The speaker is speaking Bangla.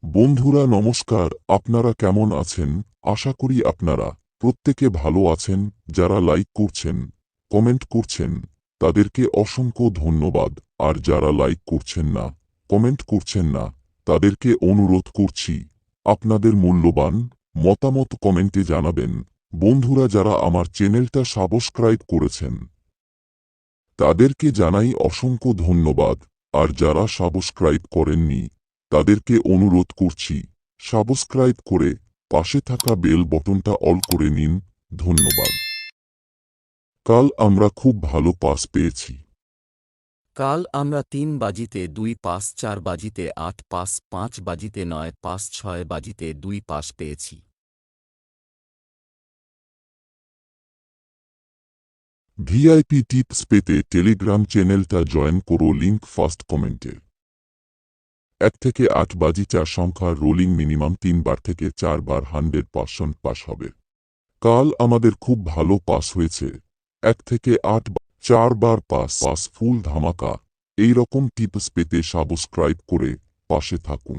বন্ধুরা নমস্কার, আপনারা কেমন আছেন? আশা করি আপনারা প্রত্যেকে ভালো আছেন। যারা লাইক করছেন, কমেন্ট করছেন, তাদেরকে অসংখ্য ধন্যবাদ। আর যারা লাইক করছেন না, কমেন্ট করছেন না, তাদেরকে অনুরোধ করছি আপনাদের মূল্যবান মতামত কমেন্টে জানাবেন। বন্ধুরা যারা আমার চ্যানেলটা সাবস্ক্রাইব করেছেন, তাদেরকে জানাই অসংখ্য ধন্যবাদ। আর যারা সাবস্ক্রাইব করেননি, তাদেরকে অনুরোধ করছি সাবস্ক্রাইব করে পাশে থাকা বেল বটনটা অল করে নিন। ধন্যবাদ। কাল আমরা খুব ভালো পাস পেয়েছি। কাল আমরা ৩ বাজিতে ২ পাস, ৪ বাজিতে ৮ পাস, ৫ বাজিতে ৯ পাস, ৬ বাজিতে ২ পাস পেয়েছি। ভিআইপি টিপস পেতে টেলিগ্রাম চ্যানেলটা জয়েন করো, লিংক ফার্স্ট কমেন্টে। ১ থেকে ৮ বাজি ৪ সংখ্যার রোলিং মিনিমাম ৩ বার থেকে ৪ বার 100% পাস হবে। কাল আমাদের খুব ভালো পাস হয়েছে। ১ থেকে ৮ ৪ বার পাস ফুল ধামাকা। এই রকম টিপস পেতে সাবস্ক্রাইব করে পাশে থাকুন।